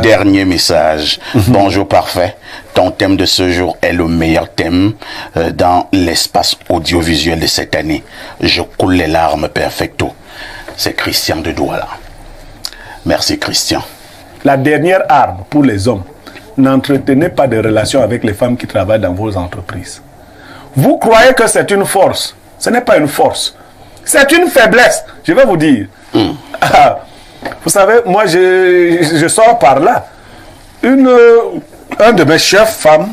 Dernier message. Bonjour parfait. Ton thème de ce jour est le meilleur thème dans l'espace audiovisuel de cette année. Je coule les larmes perfecto. C'est Christian de Douala. Merci Christian. La dernière arme pour les hommes, n'entretenez pas de relations avec les femmes qui travaillent dans vos entreprises. Vous croyez que c'est une force. Ce n'est pas une force. C'est une faiblesse. Je vais vous dire. Vous savez, moi, je sors par là. Un de mes chefs femmes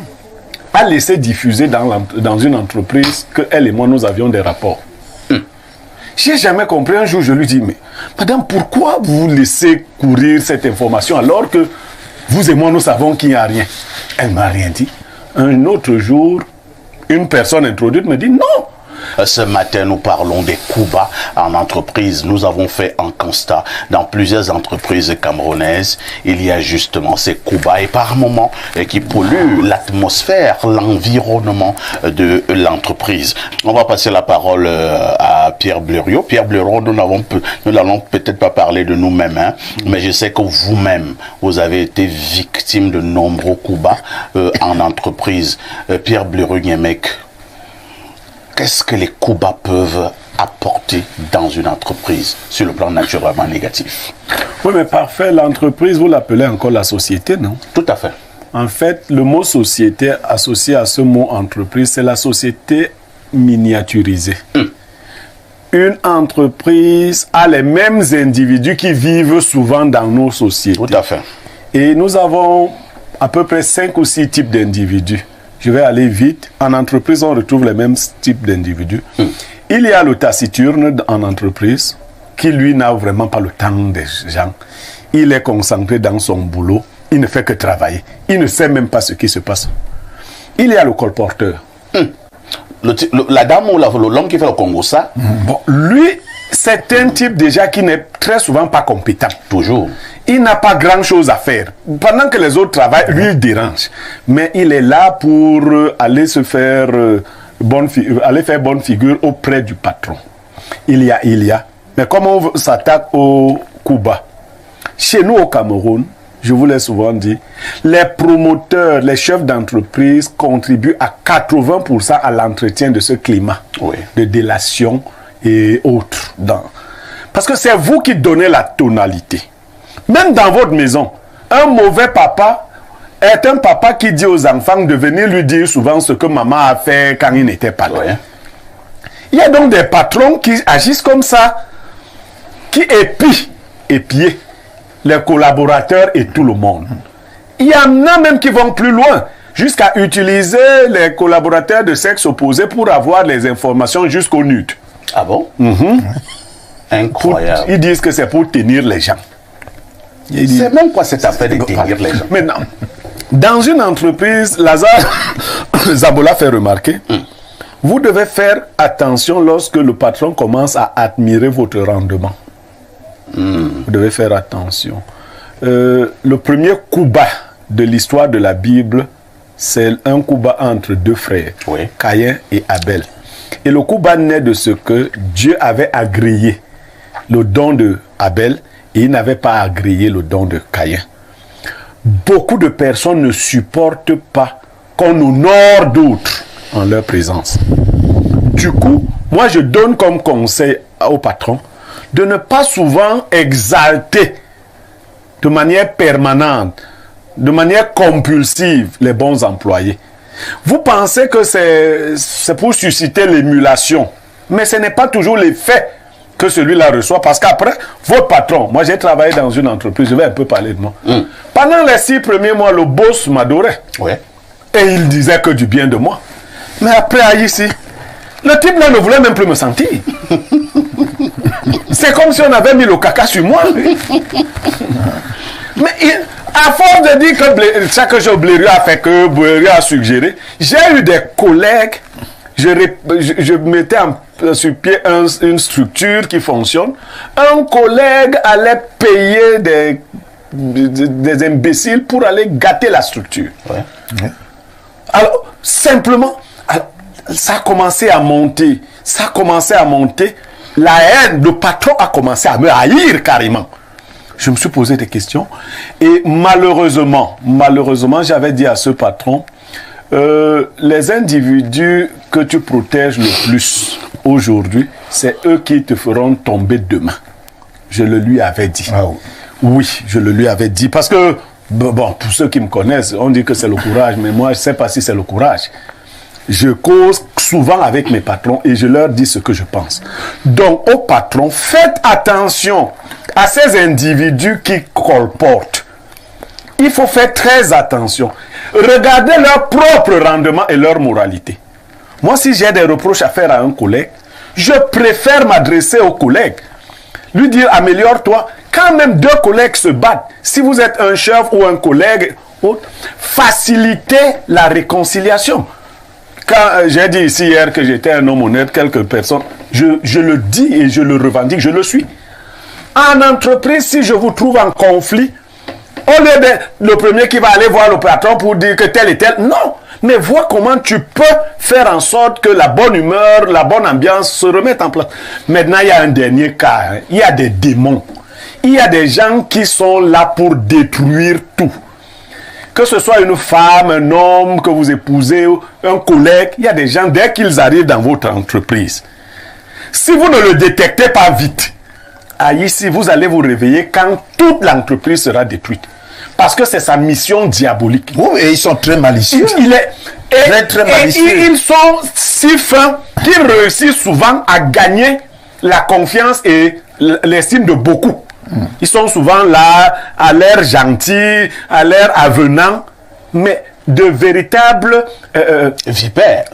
a laissé diffuser dans une entreprise qu'elle et moi, nous avions des rapports. Je n'ai jamais compris. Un jour, je lui dis, mais madame, pourquoi vous laissez courir cette information alors que vous et moi, nous savons qu'il n'y a rien? Elle ne m'a rien dit. Un autre jour, une personne introduite me dit, non. Ce matin, nous parlons des coups bas en entreprise. Nous avons fait un constat dans plusieurs entreprises camerounaises. Il y a justement ces coups bas et par moments qui polluent l'atmosphère, l'environnement de l'entreprise. On va passer la parole à Pierre Blériot. Pierre Blériot, nous n'allons peut-être pas parler de nous-mêmes, mais je sais que vous-même, vous avez été victime de nombreux coups bas en entreprise. Pierre Blériot-Niemek, qu'est-ce que les coups bas peuvent apporter dans une entreprise sur le plan naturellement négatif? Oui, mais parfait, l'entreprise, vous l'appelez encore la société, non? Tout à fait. En fait, le mot société associé à ce mot entreprise, c'est la société miniaturisée. Une entreprise a les mêmes individus qui vivent souvent dans nos sociétés. Tout à fait. Et nous avons à peu près 5 ou 6 types d'individus. Je vais aller vite. En entreprise, on retrouve les mêmes types d'individus. Il y a le taciturne en entreprise, qui lui n'a vraiment pas le temps des gens. Il est concentré dans son boulot. Il ne fait que travailler. Il ne sait même pas ce qui se passe. Il y a le colporteur. La dame ou l'homme qui fait le Congo, ça? Bon, lui, c'est un type déjà qui n'est très souvent pas compétent. Toujours. Il n'a pas grand-chose à faire. Pendant que les autres travaillent, lui, il dérange. Mais il est là pour aller se faire aller faire bonne figure auprès du patron. Il y a. Mais comment on s'attaque au Cuba? Chez nous, au Cameroun, je vous l'ai souvent dit, les promoteurs, les chefs d'entreprise contribuent à 80% à l'entretien de ce climat de délation et autres. Parce que c'est vous qui donnez la tonalité. Même dans votre maison, un mauvais papa est un papa qui dit aux enfants de venir lui dire souvent ce que maman a fait quand il n'était pas là. Il y a donc des patrons qui agissent comme ça, qui épient les collaborateurs et tout le monde. Il y en a même qui vont plus loin, jusqu'à utiliser les collaborateurs de sexe opposé pour avoir les informations jusqu'au nude. Ah bon? Incroyable. Ils disent que c'est pour tenir les gens. C'est même quoi cette affaire de tenir les gens? Maintenant, dans une entreprise, Lazare Zabola fait remarquer, vous devez faire attention lorsque le patron commence à admirer votre rendement. Vous devez faire attention. Le premier coup bas de l'histoire de la Bible, c'est un coup bas entre deux frères, Caïn et Abel. Et le coup bas naît de ce que Dieu avait agréé le don de Abel et il n'avait pas agréé le don de Caïn. Beaucoup de personnes ne supportent pas qu'on honore d'autres en leur présence. Du coup, moi je donne comme conseil au patron de ne pas souvent exalter de manière permanente, de manière compulsive les bons employés. Vous pensez que c'est pour susciter l'émulation, mais ce n'est pas toujours l'effet que celui-là reçoit, parce qu'après, votre patron, moi j'ai travaillé dans une entreprise, je vais un peu parler de moi. Pendant les 6 premiers mois, le boss m'adorait. Et il disait que du bien de moi. Mais après, ici, le type là ne voulait même plus me sentir. C'est comme si on avait mis le caca sur moi. Mais à force de dire que chaque jour Blériot a fait que Blériot a suggéré, j'ai eu des collègues, je mettais sur pied une structure qui fonctionne. Un collègue allait payer des imbéciles pour aller gâter la structure. Alors, simplement, ça a commencé à monter. La haine, le patron a commencé à me haïr carrément. Je me suis posé des questions. Et malheureusement, j'avais dit à ce patron, les individus que tu protèges le plus aujourd'hui, c'est eux qui te feront tomber demain. Je le lui avais dit. Ah oui. Oui, je le lui avais dit. Parce que, bon, pour ceux qui me connaissent, on dit que c'est le courage, mais moi, je ne sais pas si c'est le courage. Je cause souvent avec mes patrons et je leur dis ce que je pense. Donc, aux patrons, faites attention à ces individus qui colportent. Il faut faire très attention. Regardez leur propre rendement et leur moralité. Moi, si j'ai des reproches à faire à un collègue, je préfère m'adresser au collègue. Lui dire, améliore-toi. Quand même deux collègues se battent, si vous êtes un chef ou un collègue, facilitez la réconciliation. Quand j'ai dit ici hier que j'étais un homme honnête, quelques personnes, je le dis et je le revendique, je le suis. En entreprise, si je vous trouve en conflit, au lieu d'être le premier qui va aller voir le patron pour dire que tel et tel, non. Mais vois comment tu peux faire en sorte que la bonne humeur, la bonne ambiance se remette en place. Maintenant, il y a un dernier cas. Hein. Il y a des démons. Il y a des gens qui sont là pour détruire tout. Que ce soit une femme, un homme que vous épousez, un collègue, il y a des gens, dès qu'ils arrivent dans votre entreprise, si vous ne le détectez pas vite, ici, vous allez vous réveiller quand toute l'entreprise sera détruite. Parce que c'est sa mission diabolique. Oui, et ils sont très malicieux. Très malicieux. Et ils sont si fins qu'ils réussissent souvent à gagner la confiance et l'estime de beaucoup. Ils sont souvent là, à l'air gentil, à l'air avenant, mais de véritables vipères.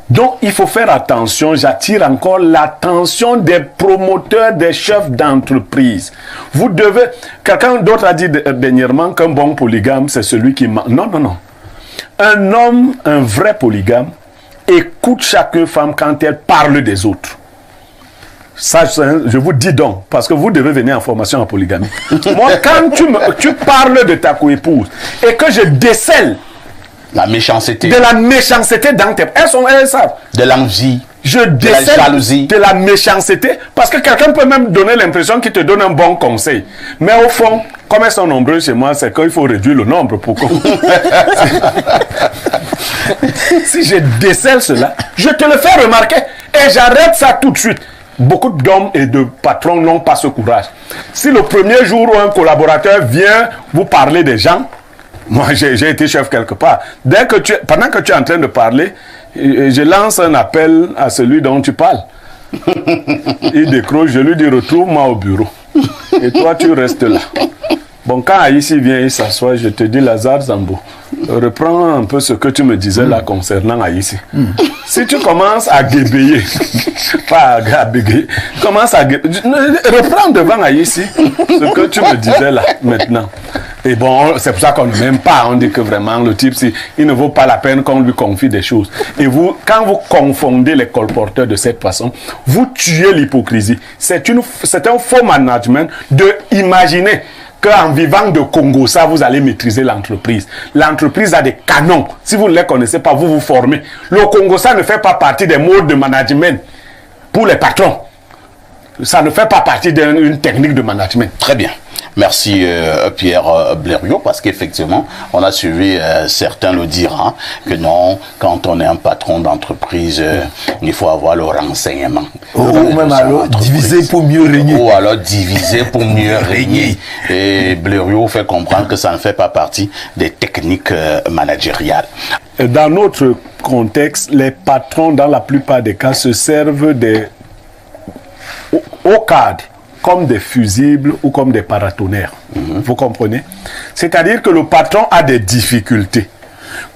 Donc, il faut faire attention. J'attire encore l'attention des promoteurs, des chefs d'entreprise. Vous devez... Quelqu'un d'autre a dit dernièrement qu'un bon polygame, c'est celui qui... Non. Un homme, un vrai polygame, écoute chaque femme quand elle parle des autres. Ça, je vous dis donc, parce que vous devez venir en formation en polygamie. Moi, quand tu parles de ta coépouse et que je décèle la méchanceté. De la méchanceté dans tes... Elles savent. De l'envie. Je décèle de la jalousie. De la méchanceté. Parce que quelqu'un peut même donner l'impression qu'il te donne un bon conseil. Mais au fond, comme elles sont nombreuses chez moi, c'est qu'il faut réduire le nombre. Pourquoi? Si je décèle cela, je te le fais remarquer. Et j'arrête ça tout de suite. Beaucoup d'hommes et de patrons n'ont pas ce courage. Si le premier jour où un collaborateur vient vous parler des gens, moi, j'ai été chef quelque part. Pendant que tu es en train de parler, je lance un appel à celui dont tu parles. Il décroche, je lui dis, retrouve-moi au bureau. Et toi, tu restes là. Bon, quand Aïssi vient, il s'assoit, je te dis, Lazare Zambo, reprends un peu ce que tu me disais là concernant Aïssi. Si tu commences à guébéiller, pas à bégayer, commence à guébéiller, reprends devant Aïssi ce que tu me disais là, maintenant. Et bon, c'est pour ça qu'on ne m'aime pas. On dit que vraiment, le type, il ne vaut pas la peine qu'on lui confie des choses. Et vous, quand vous confondez les colporteurs de cette façon, vous tuez l'hypocrisie. C'est un faux management de imaginer qu'en vivant de Congo, ça, vous allez maîtriser l'entreprise. L'entreprise a des canons. Si vous ne les connaissez pas, vous vous formez. Le Congo, ça ne fait pas partie des modes de management pour les patrons. Ça ne fait pas partie d'une technique de management. Très bien. Merci Pierre Blériot, parce qu'effectivement, on a suivi, certains le diront, que non, quand on est un patron d'entreprise, il faut avoir le renseignement. Ou même alors diviser pour mieux régner. Ou alors diviser pour mieux régner. Et Blériot fait comprendre que ça ne fait pas partie des techniques managériales. Dans notre contexte, les patrons, dans la plupart des cas, se servent au cadre comme des fusibles ou comme des paratonnerres. Vous comprenez? C'est-à-dire que le patron a des difficultés.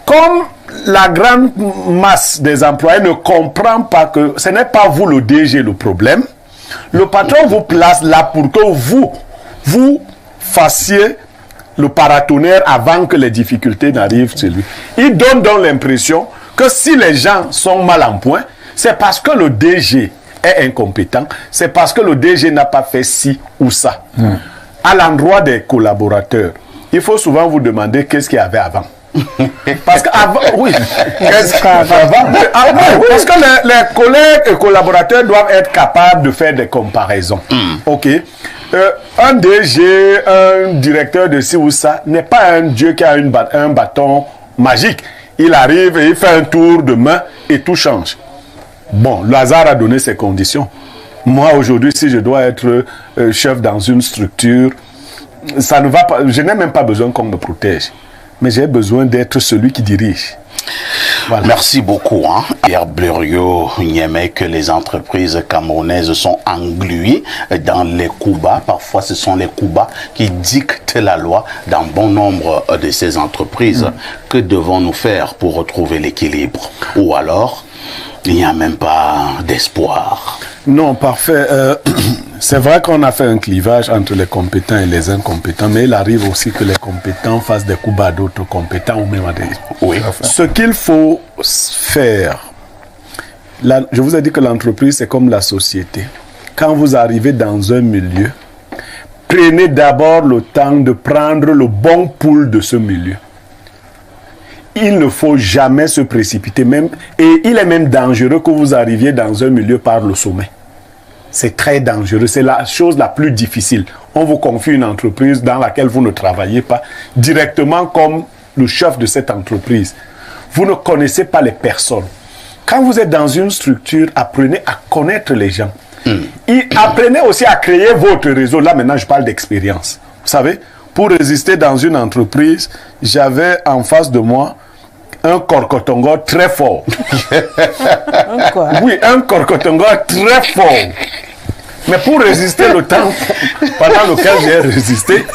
Comme la grande masse des employés ne comprend pas que ce n'est pas vous le DG le problème, le patron vous place là pour que vous fassiez le paratonnerre avant que les difficultés n'arrivent chez lui. Il donne donc l'impression que si les gens sont mal en point, c'est parce que le DG est incompétent, c'est parce que le DG n'a pas fait ci ou ça. À l'endroit des collaborateurs, il faut souvent vous demander qu'est-ce qu'il y avait avant. Parce qu'avant, oui. Qu'est-ce qu'avant? Parce que les collègues et collaborateurs doivent être capables de faire des comparaisons. OK. Un DG, un directeur de ci ou ça, n'est pas un dieu qui a un bâton magique. Il arrive et il fait un tour de main et tout change. Bon, le hasard a donné ses conditions. Moi, aujourd'hui, si je dois être chef dans une structure, ça ne va pas. Je n'ai même pas besoin qu'on me protège. Mais j'ai besoin d'être celui qui dirige. Voilà. Merci beaucoup. Pierre Blériot Niémé, que les entreprises camerounaises sont engluées dans les coups bas. Parfois, ce sont les coups bas qui dictent la loi dans bon nombre de ces entreprises. Que devons-nous faire pour retrouver l'équilibre? Ou alors, il n'y a même pas d'espoir? Non, parfait. C'est vrai qu'on a fait un clivage entre les compétents et les incompétents, mais il arrive aussi que les compétents fassent des coups bas à d'autres compétents ou même à des... Oui. Ce qu'il faut faire, je vous ai dit que l'entreprise, c'est comme la société. Quand vous arrivez dans un milieu, prenez d'abord le temps de prendre le bon pouls de ce milieu. Il ne faut jamais se précipiter, et il est même dangereux que vous arriviez dans un milieu par le sommet. C'est très dangereux, c'est la chose la plus difficile. On vous confie une entreprise dans laquelle vous ne travaillez pas directement comme le chef de cette entreprise. Vous ne connaissez pas les personnes. Quand vous êtes dans une structure, apprenez à connaître les gens. Et apprenez aussi à créer votre réseau. Là, maintenant, je parle d'expérience. Vous savez, pour résister dans une entreprise, j'avais en face de moi un Korkotongo très fort. Oui, un Korkotongo très fort. Mais pour résister le temps pendant lequel j'ai résisté,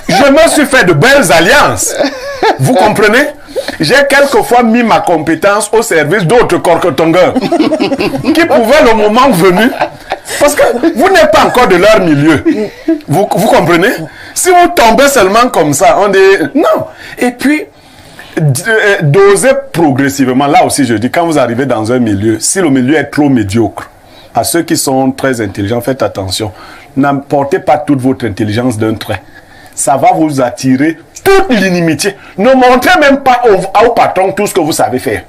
je me suis fait de belles alliances. Vous comprenez? J'ai quelquefois mis ma compétence au service d'autres Korkotongeurs qui pouvaient, le moment venu, parce que vous n'êtes pas encore de leur milieu. Vous comprenez? Si vous tombez seulement comme ça, on dit non. Et puis, doser progressivement. Là aussi, je dis, quand vous arrivez dans un milieu, si le milieu est trop médiocre, à ceux qui sont très intelligents, faites attention. N'apportez pas toute votre intelligence d'un trait. Ça va vous attirer toute l'inimitié. Ne montrez même pas au patron tout ce que vous savez faire.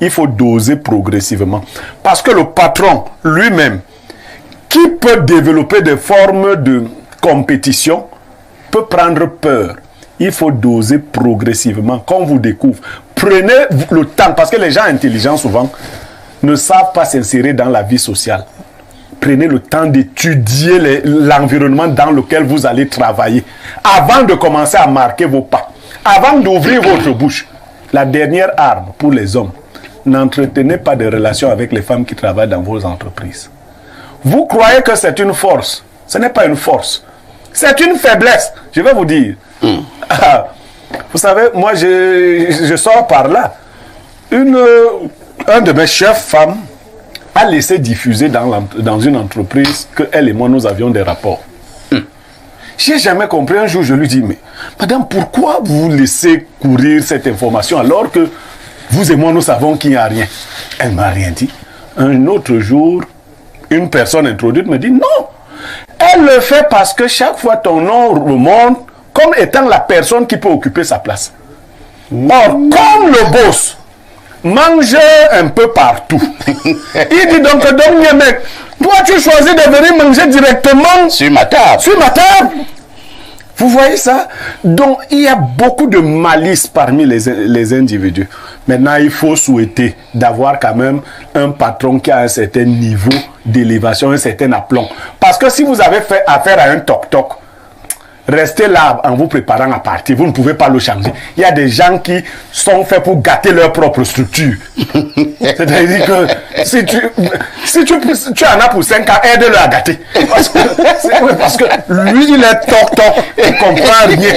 Il faut doser progressivement. Parce que le patron lui-même, qui peut développer des formes de compétition, peut prendre peur. Il faut doser progressivement. Quand on vous découvre, prenez le temps, parce que les gens intelligents souvent ne savent pas s'insérer dans la vie sociale. Prenez le temps d'étudier l'environnement dans lequel vous allez travailler avant de commencer à marquer vos pas, avant d'ouvrir votre bouche. La dernière arme pour les hommes, n'entretenez pas de relations avec les femmes qui travaillent dans vos entreprises. Vous croyez que c'est une force. Ce n'est pas une force. C'est une faiblesse. Je vais vous dire. Vous savez, moi, je sors par là. Un de mes chefs femmes a laissé diffuser dans une entreprise qu'elle et moi, nous avions des rapports. Je n'ai jamais compris. Un jour, je lui dis, mais madame, pourquoi vous laissez courir cette information alors que vous et moi, nous savons qu'il n'y a rien? Elle ne m'a rien dit. Un autre jour, une personne introduite me dit, non, elle le fait parce que chaque fois ton nom remonte comme étant la personne qui peut occuper sa place. Or, comme le boss mange un peu partout, il dit donc, mec, toi tu choisis de venir manger directement sur ma table. Sur ma table. Vous voyez ça? Donc, il y a beaucoup de malice parmi les individus. Maintenant, il faut souhaiter d'avoir quand même un patron qui a un certain niveau d'élévation, un certain aplomb. Parce que si vous avez fait affaire à un toc-toc, restez là en vous préparant à partir. Vous ne pouvez pas le changer. Il y a des gens qui sont faits pour gâter leur propre structure. C'est-à-dire que si tu en as pour 5 ans, aide-le à gâter. Parce que lui, il est toc-toc. Il ne comprend rien.